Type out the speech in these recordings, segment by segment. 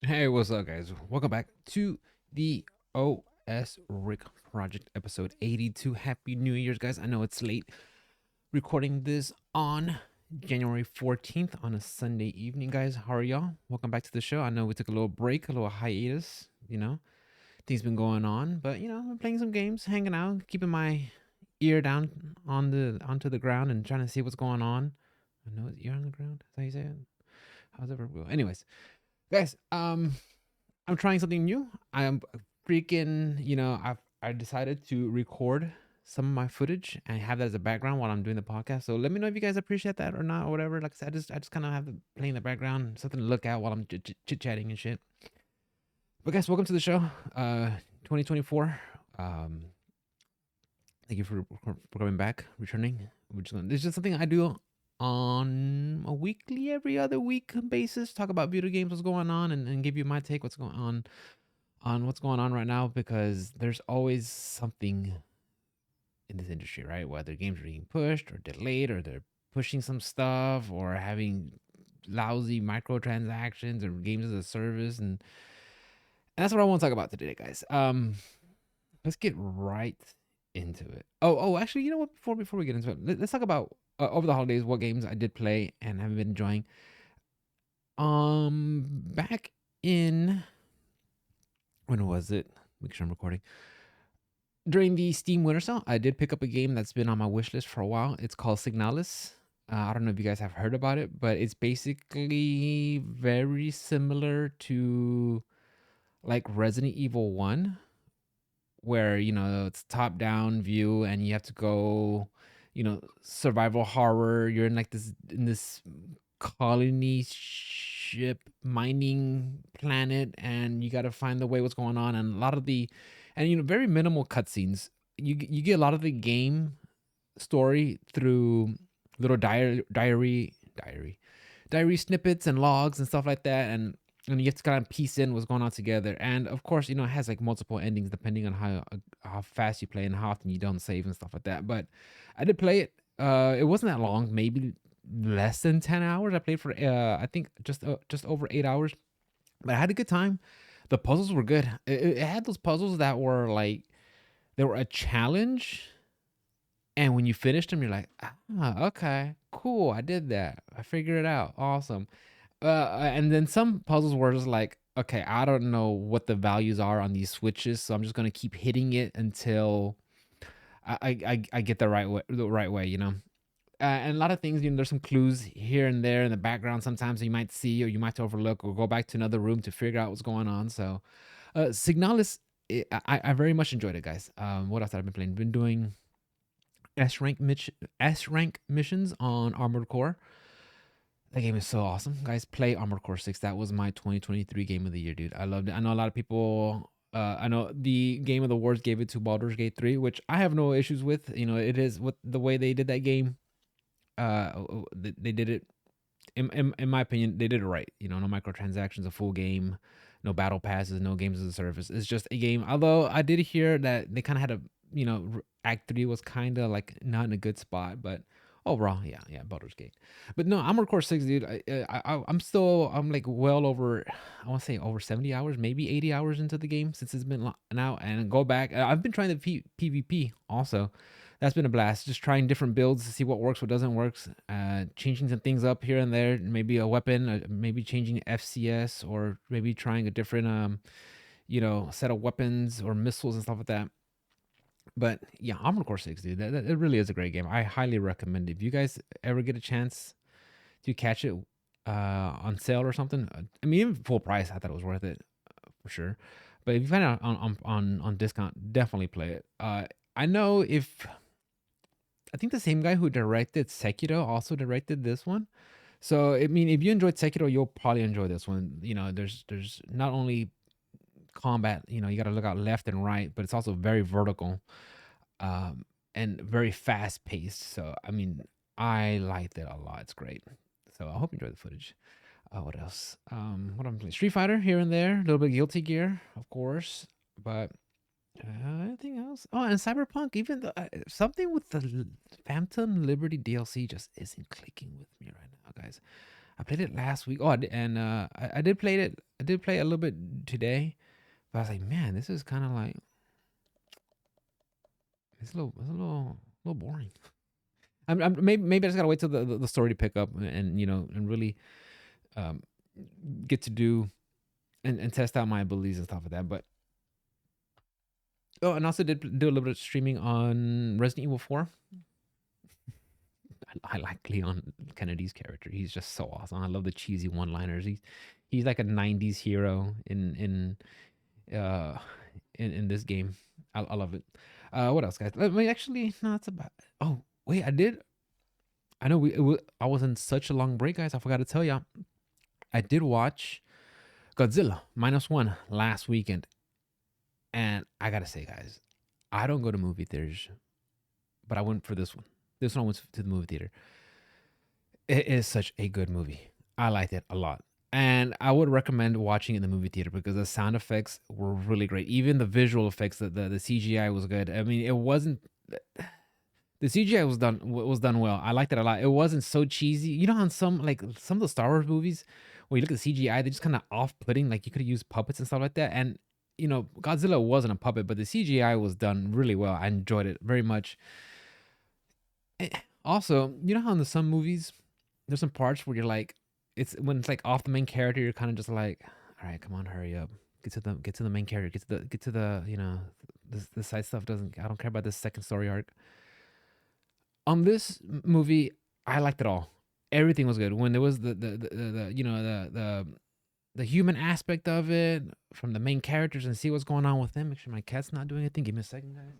Hey, what's up, guys? Welcome back to the OS Rick Project episode 82. Happy New Year's, guys. I know it's late recording this on January 14th on a Sunday evening, guys. How are y'all? Welcome back to the show. I know we took a little break, a little hiatus, things been going on, but I'm playing some games, hanging out, keeping my ear down onto the ground and trying to see what's going on. I know it's ear on the ground. Is that how you say it? How's it go? Anyways, guys, I'm trying something new. I'm freaking, I decided to record some of my footage and have that as a background while I'm doing the podcast. So let me know if you guys appreciate that or not or whatever. Like I said, I just kind of have it playing in the background, something to look at while I'm chit chatting and shit. But guys, welcome to the show. 2024. Um, thank you for coming back, returning. This is just something I do on a weekly, every other week basis. Talk about video games, what's going on, and give you my take, what's going on what's going on right now because there's always something in this industry, right? Whether games are being pushed or delayed, or they're pushing some stuff, or having lousy microtransactions or games as a service, and that's what I want to talk about today, guys. Let's get right into it. Actually, you know what? Before we get into it, let's talk about over the holidays what games I did play and have been enjoying. Back in when was it? Make sure I'm recording during the Steam Winter Sale, I did pick up a game that's been on my wish list for a while. It's called Signalis. I don't know if you guys have heard about it, but it's basically very similar to like Resident Evil 1, where, it's top down view and you have to go, survival horror. You're in like this colony ship mining planet and you got to find the way what's going on and a lot of the and very minimal cutscenes. You get a lot of the game story through little diary snippets and logs and stuff like that, and you have to kind of piece in what's going on together. And of course, it has like multiple endings depending on how fast you play and how often you don't save and stuff like that. But I did play it. It wasn't that long, maybe less than 10 hours. I played for I think just over 8 hours, but I had a good time. The puzzles were good. It had those puzzles that were like they were a challenge, and when you finished them, you're like, okay, cool, I did that. I figured it out. Awesome. And then some puzzles were just like, okay, I don't know what the values are on these switches, so I'm just gonna keep hitting it until I get the right way. And a lot of things, there's some clues here and there in the background sometimes you might see or you might overlook or go back to another room to figure out what's going on. So, Signalis, I very much enjoyed it, guys. What else have I been playing? Been doing S rank missions on Armored Core. That game is so awesome, guys. Play Armored Core 6. That was my 2023 game of the year, dude. I loved it. I know a lot of people. I know the Game of the Awards gave it to Baldur's Gate 3, which I have no issues with. It is with the way they did that game. They did it in my opinion. They did it right. No microtransactions, a full game, no battle passes, no games as a service. It's just a game. Although I did hear that they kind of had a Act 3 was kind of like not in a good spot, but overall, yeah, Baldur's Gate. But no, I'm Core 6, dude. I'm like well over, I want to say over 70 hours, maybe 80 hours into the game since it's been now, and go back. I've been trying the PvP also. That's been a blast. Just trying different builds to see what works, what doesn't work. Changing some things up here and there. Maybe a weapon, maybe changing FCS, or maybe trying a different set of weapons or missiles and stuff like that. But yeah, Armored Core 6, dude, it really is a great game. I highly recommend it. If you guys ever get a chance to catch it on sale or something, I mean, even full price, I thought it was worth it for sure. But if you find it on discount, definitely play it. I know if I think the same guy who directed Sekiro also directed this one. So I mean, if you enjoyed Sekiro, you'll probably enjoy this one. There's not only combat, you got to look out left and right, but it's also very vertical, and very fast paced. So I mean, I liked it a lot. It's great. So I hope you enjoy the footage. What else? What I'm playing? Street Fighter here and there. A little bit of Guilty Gear, of course, but anything else? Oh, and Cyberpunk. Even something with the Phantom Liberty DLC just isn't clicking with me right now, guys. I played it last week. Oh, and I did play it. I did play a little bit today, but I was like, man, this is kind of like it's a little boring. Maybe I just gotta wait till the story to pick up and and really um, get to do and test out my abilities and stuff like that. But oh, and also did do a little bit of streaming on Resident Evil 4. I like Leon Kennedy's character. He's just so awesome. I love the cheesy one-liners. He's like a '90s hero uh in this game. I love it. What else, guys? Let me actually no, that's about. Oh wait, I did. I know I was in such a long break, guys. I forgot to tell y'all. I did watch Godzilla -1 last weekend, and I gotta say, guys, I don't go to movie theaters, but I went for this one. This one I went to the movie theater. It is such a good movie. I liked it a lot. And I would recommend watching it in the movie theater because the sound effects were really great. Even the visual effects, the CGI was good. I mean, it wasn't the CGI was done well. I liked it a lot. It wasn't so cheesy. You know how in some of the Star Wars movies where you look at the CGI, they're just kind of off-putting. Like you could have used puppets and stuff like that. And Godzilla wasn't a puppet, but the CGI was done really well. I enjoyed it very much. Also, you know how in some movies there's some parts where you're like, it's like off the main character, you're kind of just like, all right, come on, hurry up, get to the main character, get to the the side stuff doesn't. I don't care about this second story arc. On this movie, I liked it all. Everything was good. When there was the the human aspect of it from the main characters and see what's going on with them. Make sure my cat's not doing anything. Give me a second, guys.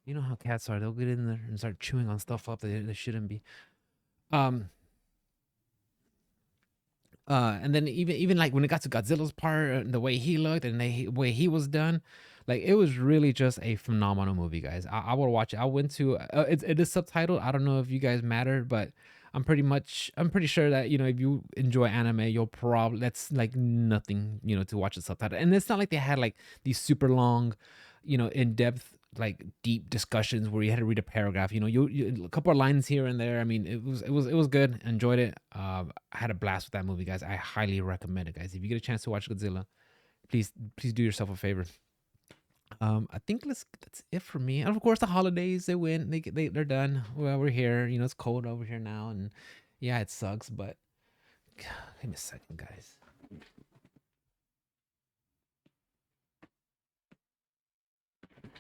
You know how cats are. They'll get in there and start chewing on stuff up that they shouldn't be. Um, and then even like when it got to Godzilla's part, the way he looked and the way he was done, like it was really just a phenomenal movie, guys. I will watch it. I went to it is subtitled. I don't know if you guys matter, but I'm pretty sure that if you enjoy anime, you'll probably that's like nothing to watch the subtitle. And it's not like they had like these super long, in depth like deep discussions where you had to read a paragraph. You a couple of lines here and there. I mean, it was good. Enjoyed it. I had a blast with that movie, guys. I highly recommend it, guys. If you get a chance to watch Godzilla, please do yourself a favor. I think that's it for me. And of course, the holidays they win. They're done. Well, we're here. It's cold over here now, and yeah, it sucks. But give me a second, guys.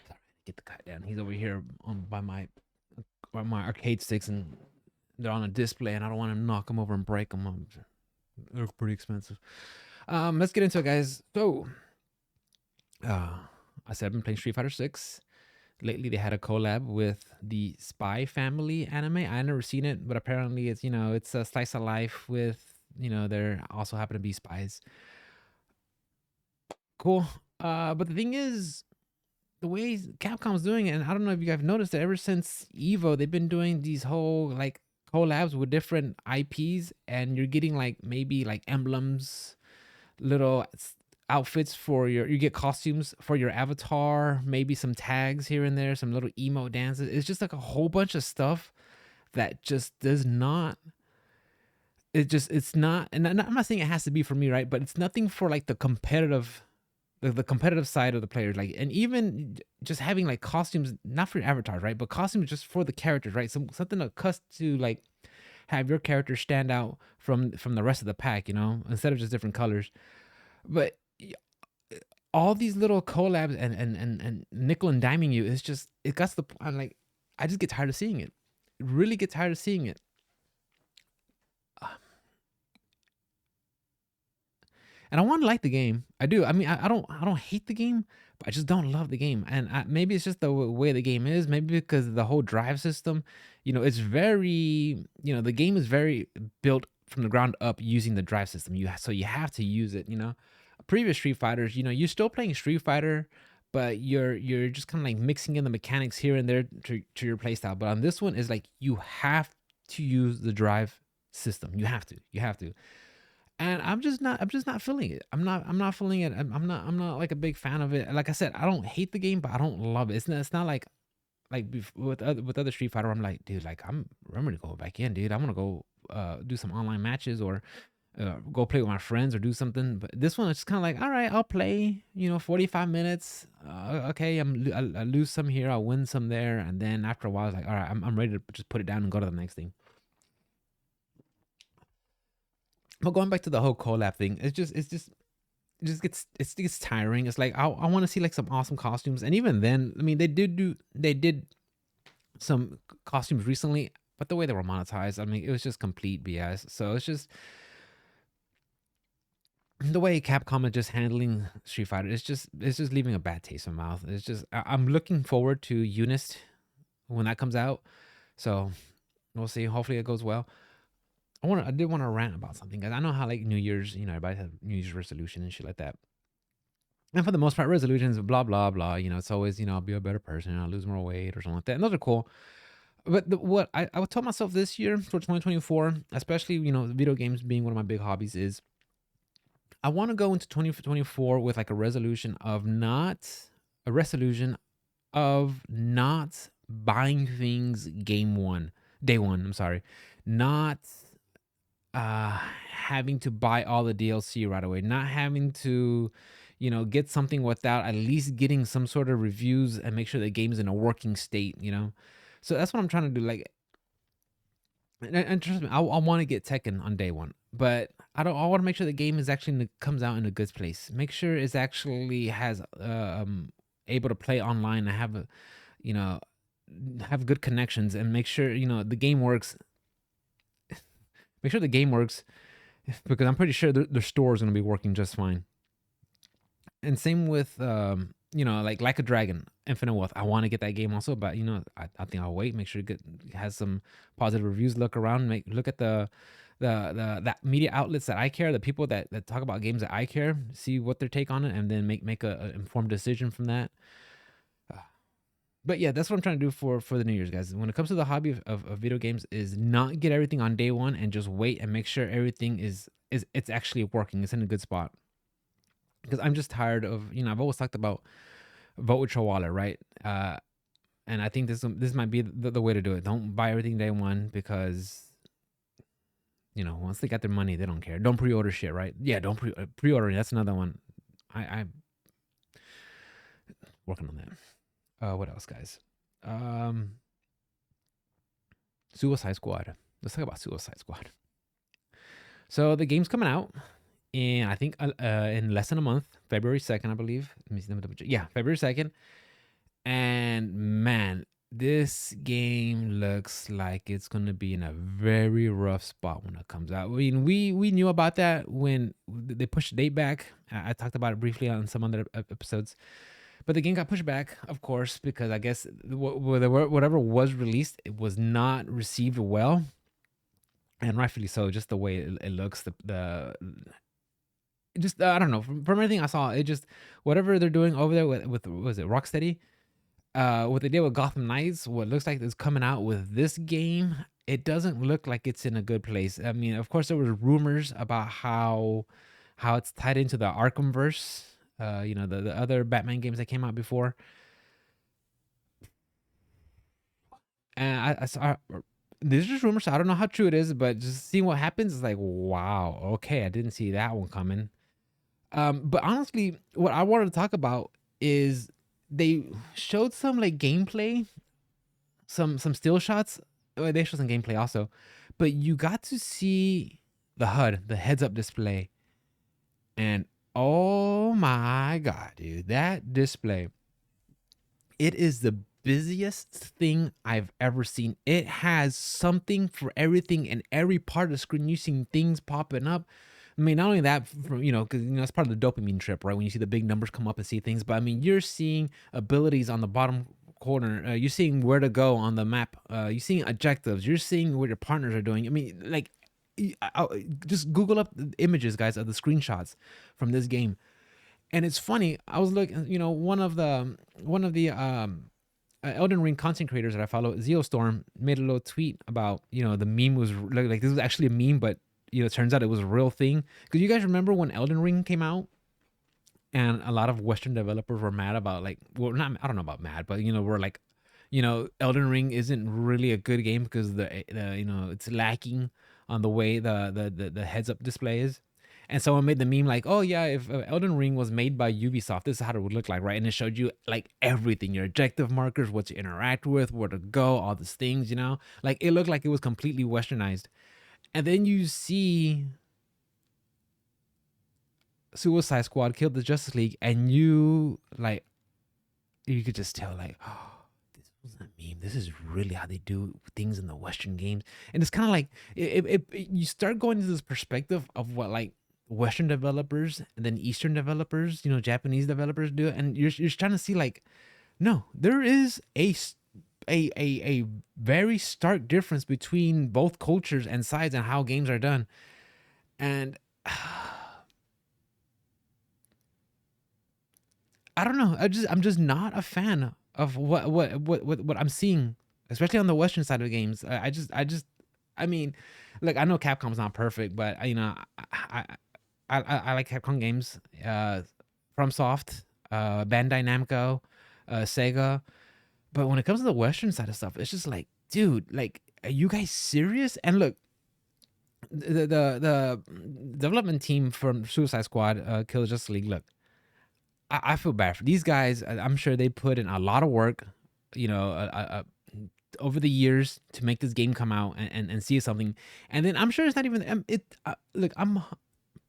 Sorry, get the cat down. He's over here by my arcade sticks, and they're on a display, and I don't want to knock them over and break them. They're pretty expensive. Let's get into it, guys. So, I said I've been playing Street Fighter 6. Lately, they had a collab with the Spy Family anime. I never seen it, but apparently it's a slice of life with there also happen to be spies. Cool. But the thing is, the way Capcom's doing it, and I don't know if you guys have noticed that ever since Evo, they've been doing these whole like collabs with different IPs, and you're getting like maybe like emblems, little outfits for you get costumes for your avatar, maybe some tags here and there, some little emo dances. It's just like a whole bunch of stuff that just does not. It's not, and I'm not saying it has to be for me, right? But it's nothing for like the competitive the competitive side of the players, like, and even just having like costumes not for your avatars, right, but costumes just for the characters, right? Something to like have your character stand out from the rest of the pack, instead of just different colors. But all these little collabs and nickel and diming you, it's just it got to the point. I'm like, I just get tired of seeing it. Really get tired of seeing it. And I want to like the game. I do. I mean, I don't hate the game, but I just don't love the game. And maybe it's just the way the game is. Maybe because the whole drive system, it's very, the game is very built from the ground up using the drive system. So you have to use it. Previous Street Fighters, you're still playing Street Fighter, but you're just kind of like mixing in the mechanics here and there to your playstyle. But on this one, is like you have to use the drive system. You have to. And I'm just not feeling it. I'm not feeling it. I'm not like a big fan of it. Like I said, I don't hate the game, but I don't love it. It's not like like with other Street Fighter, I'm like, dude, like I'm ready to go back in, dude. I want to go do some online matches or go play with my friends or do something. But this one, it's kind of like, all right, I'll play, 45 minutes. Okay, I lose some here, I'll win some there, and then after a while, it's like, all right, I'm ready to just put it down and go to the next thing. But going back to the whole collab thing, it gets tiring. It's like I want to see like some awesome costumes, and even then, I mean, they did some costumes recently, but the way they were monetized, I mean, it was just complete BS. So it's just the way Capcom is just handling Street Fighter. It's just leaving a bad taste in my mouth. It's just I'm looking forward to Unist when that comes out. So we'll see. Hopefully it goes well. I did want to rant about something, guys. I know how like New Year's, everybody has New Year's resolution and shit like that. And for the most part, resolutions, blah blah blah. It's always, I'll be a better person, I'll lose more weight or something like that. And those are cool. But what I would tell myself this year for 2024, especially video games being one of my big hobbies, is I want to go into 2024 with like a resolution of not buying things day one. I'm sorry, not having to buy all the DLC right away, not having to get something without at least getting some sort of reviews and make sure the game's in a working state. So that's what I'm trying to do. Like, and trust me, I want to get Tekken on day one, but I don't. I want to make sure the game is actually comes out in a good place. Make sure it's actually has able to play online and have you know have good connections, and make sure the game works. Make sure the game works, because I'm pretty sure their store is going to be working just fine. And same with like a Dragon, Infinite Wealth. I want to get that game also, but I think I'll wait. Make sure it has some positive reviews. Look around, look at the that media outlets that I care, the people that talk about games that I care, see what their take on it, and then make a informed decision from that. But yeah, that's what I'm trying to do for the New Year's, guys. When it comes to the hobby of video games, is not get everything on day one and just wait and make sure everything is it's actually working. It's in a good spot. Because I'm just tired of I've always talked about vote with your wallet, right? And I think this might be the way to do it. Don't buy everything day one, because once they got their money, they don't care. Don't pre-order shit, right? Yeah, don't pre-ordering. That's another one. I'm working on that. What else, guys? Um, Suicide Squad. Let's talk about Suicide Squad. So the game's coming out, and I think in less than a month, February 2nd, I believe. Let me see. Let me double check. Yeah, February 2nd. And man, this game looks like it's gonna be in a very rough spot when it comes out. I mean, we knew about that when they pushed the date back. I talked about it briefly on some other episodes, but the game got pushed back, of course, because I guess whatever was released, it was not received well, and rightfully so. Just the way it looks, the just I don't know. From everything I saw, it just whatever they're doing over there with was it Rocksteady, what they did with Gotham Knights, what looks like is coming out with this game, it doesn't look like it's in a good place. I mean, of course, there were rumors about how it's tied into the Arkhamverse, the other Batman games that came out before. And I saw these are just rumors. So I don't know how true it is, but just seeing what happens is like, wow, okay, I didn't see that one coming. But honestly, what I wanted to talk about is they showed some like gameplay, some still shots. Well, they showed some gameplay also, but you got to see the HUD, the heads up display, and oh my god, dude, that display! It is the busiest thing I've ever seen. It has something for everything in every part of the screen. You seeing things popping up. I mean, not only that, from because it's part of the dopamine trip, right? When you see the big numbers come up and see things, but I mean, you're seeing abilities on the bottom corner. You're seeing where to go on the map. You're seeing objectives. You're seeing what your partners are doing. I mean, like, just Google up the images, guys, of the screenshots from this game. And it's funny. I was looking, one of the Elden Ring content creators that I follow, Zeostorm, made a little tweet about the meme was like this was actually a meme, but it turns out it was a real thing. Because you guys remember when Elden Ring came out, and a lot of Western developers were mad about, like, well, not, I don't know about mad, but we're like, Elden Ring isn't really a good game because it's lacking on the way the heads up display is. And someone made the meme like, "Oh yeah, if Elden Ring was made by Ubisoft, this is how it would look like, right?" And it showed you like everything, your objective markers, what to interact with, where to go, all these things, Like it looked like it was completely westernized. And then you see Suicide Squad killed the Justice League, and you could just tell like, oh, this wasn't a meme. This is really how they do things in the Western games. And it's kind of like you start going to this perspective of what like Western developers and then Eastern developers, Japanese developers do, and you're trying to see like, no, there is a very stark difference between both cultures and sides and how games are done. And I don't know. I'm just not a fan of what I'm seeing, especially on the Western side of games. I mean, look, I know Capcom's not perfect, but I like Capcom games. FromSoft, Bandai Namco, Sega. But when it comes to the Western side of stuff, it's just like, dude, like, are you guys serious? And look, the development team from Suicide Squad, Kill Justice League. Look, I feel bad for these guys. I'm sure they put in a lot of work, over the years to make this game come out and see something. And then I'm sure it's not even look, I'm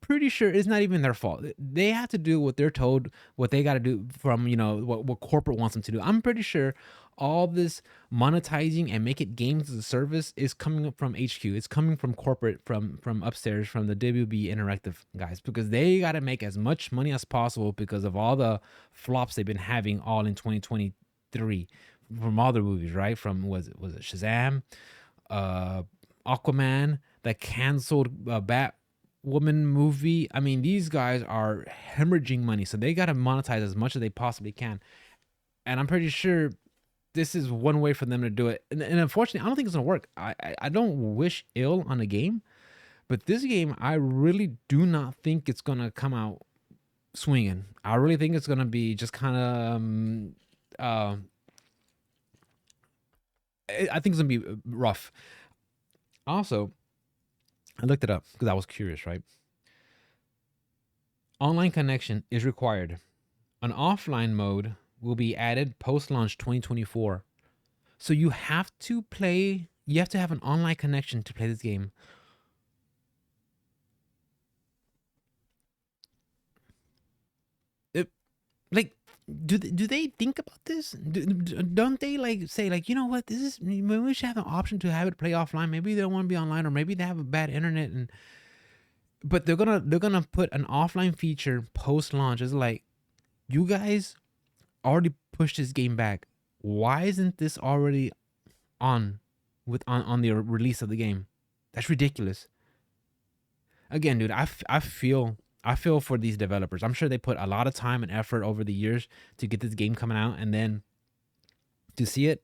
pretty sure it's not even their fault. They have to do what they're told, what they got to do from, what corporate wants them to do. I'm pretty sure all this monetizing and make it games as a service is coming up from HQ. It's coming from corporate, from upstairs, from the WB Interactive guys, because they got to make as much money as possible because of all the flops they've been having all in 2023 from all the movies, right? From was it Shazam, Aquaman, the canceled Batwoman movie. I mean, these guys are hemorrhaging money, so they got to monetize as much as they possibly can. And I'm pretty sure this is one way for them to do it. And unfortunately, I don't think it's gonna work. I don't wish ill on a game, but this game, I really do not think it's gonna come out swinging. I really think it's gonna be just kind of I think it's gonna be rough. Also, I looked it up because I was curious, right? Online connection is required. An offline mode will be added post launch 2024. So you have to have an online connection to play this game. Like, do they think about this? Don't they like say like, you know what, this is, maybe we should have an option to have it play offline. Maybe they don't want to be online, or maybe they have a bad internet, but they're gonna put an offline feature post launch. It's like, you guys already pushed this game back. Why isn't this already on the release of the game? That's ridiculous. Again, dude, I feel for these developers. I'm sure they put a lot of time and effort over the years to get this game coming out, and then to see it.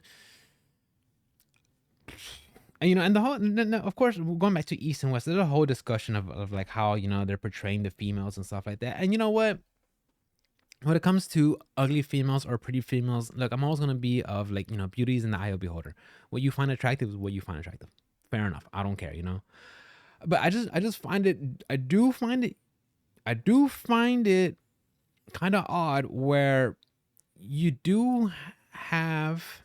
And and the whole, of course, going back to East and West, there's a whole discussion of like how they're portraying the females and stuff like that. And you know what? When it comes to ugly females or pretty females, look, I'm always gonna be of like, beauty is in the eye of the beholder. What you find attractive is what you find attractive. Fair enough. I don't care. But I just find it. I do find it kind of odd where you do have,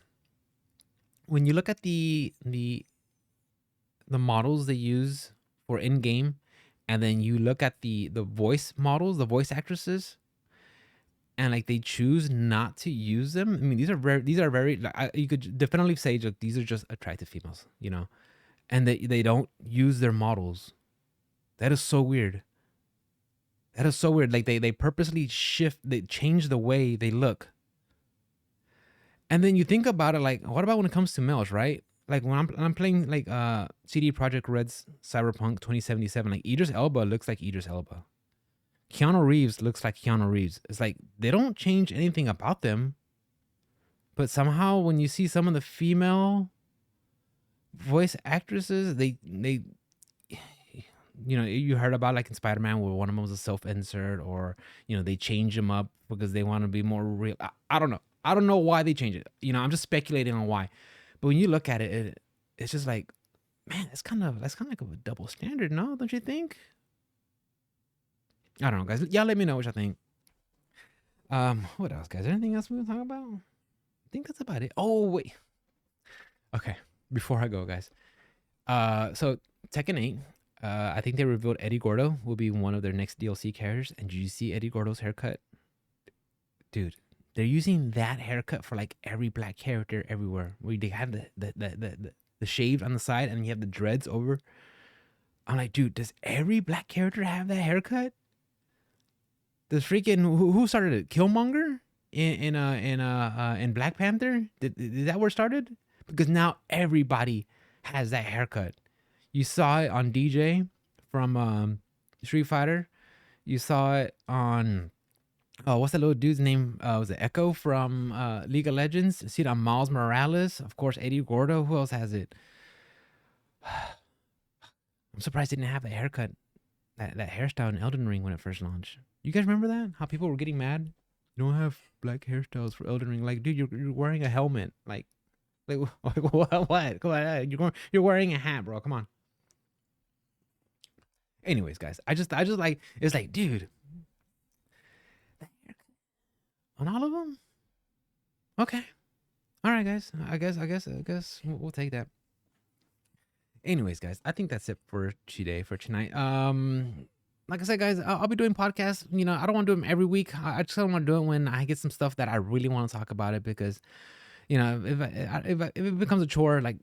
when you look at the models they use for in game, and then you look at the voice models, the voice actresses, and like they choose not to use them. I mean, these are very like, you could definitely say like, these are just attractive females, and they don't use their models. That is so weird. That is so weird. Like they purposely they change the way they look. And then you think about it, like, what about when it comes to males, right? Like when I'm playing like CD Projekt Red's Cyberpunk 2077, like Idris Elba looks like Idris Elba. Keanu Reeves looks like Keanu Reeves. It's like they don't change anything about them, but somehow when you see some of the female voice actresses, they you heard about like in Spider-Man where one of them was a self-insert, or they change them up because they want to be more real. I don't know. I don't know why they changed it. You know, I'm just speculating on why. But when you look at it, it's just like, man, that's kind of like a double standard, no? Don't you think? I don't know, guys. Y'all let me know what y'all think. What else, guys? Anything else we can talk about? I think that's about it. Oh wait. Okay. Before I go, guys. So Tekken 8. I think they revealed Eddie Gordo will be one of their next DLC characters. And did you see Eddie Gordo's haircut? Dude, they're using that haircut for like every black character everywhere. Where they have the shaved on the side and you have the dreads over. I'm like, dude, does every black character have that haircut? Does freaking who started it? Killmonger in Black Panther? Is that where it started? Because now everybody has that haircut. You saw it on DJ from Street Fighter. You saw it on what's that little dude's name? Was it Echo from League of Legends? See it on Miles Morales. Of course, Eddie Gordo. Who else has it? I'm surprised they didn't have that haircut, that hairstyle in Elden Ring when it first launched. You guys remember that? How people were getting mad? You don't have black hairstyles for Elden Ring. Like, dude, you're wearing a helmet. Like what? Come on, you're wearing a hat, bro. Come on. Anyways, guys, I just like it's like, dude, on all of them. Okay, all right, guys. I guess we'll take that. Anyways, guys, I think that's it for today, for tonight. Like I said, guys, I'll be doing podcasts. You know, I don't want to do them every week. I just don't want to do it when I get some stuff that I really want to talk about it, because, you know, if it becomes a chore, like,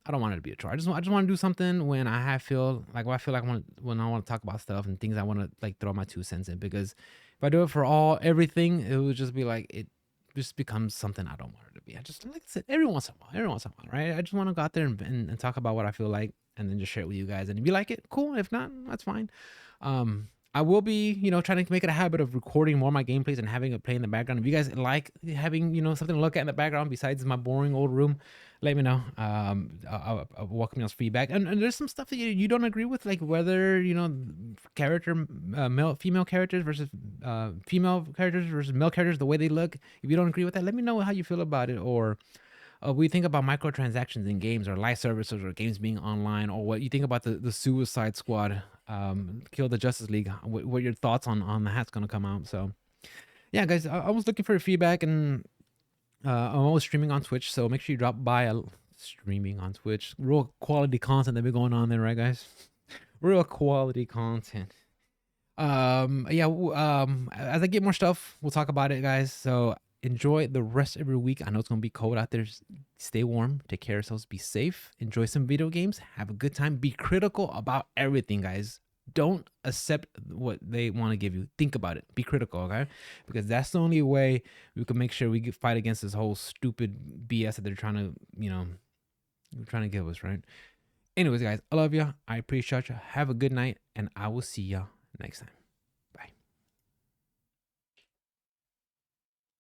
I don't want it to be a chore. I just want to do something when I feel like when I want to talk about stuff and things I want to like throw my 2 cents in. Because if I do it for everything, it would just be like, it just becomes something I don't want it to be. I just, like I said, every once in a while, right? I just want to go out there and talk about what I feel like, and then just share it with you guys. And if you like it, cool. If not, that's fine. I will be, you know, trying to make it a habit of recording more of my gameplays and having it play in the background. If you guys like having, you know, something to look at in the background besides my boring old room, let me know. I'll welcome y'all's feedback. And there's some stuff that you don't agree with, like whether, you know, female characters versus female characters versus male characters, the way they look. If you don't agree with that, let me know how you feel about it, or what you think about microtransactions in games, or live services, or games being online, or what you think about the Suicide Squad, Kill the Justice League. What your thoughts on the hat's gonna come out? So yeah, guys, I was looking for your feedback, and I'm always streaming on Twitch, so make sure you drop by. Streaming on Twitch, real quality content that be going on there, right, guys? Real quality content. Yeah. As I get more stuff, we'll talk about it, guys. So enjoy the rest of your week. I know it's gonna be cold out there. Stay warm, take care of yourselves, be safe, enjoy some video games, have a good time, be critical about everything, guys. Don't accept what they want to give you. Think about it, be critical, okay? Because that's the only way we can make sure we fight against this whole stupid BS that they're trying to, you know, trying to give us, right? Anyways, guys, I love you. I appreciate you. Have a good night, and I will see you next time.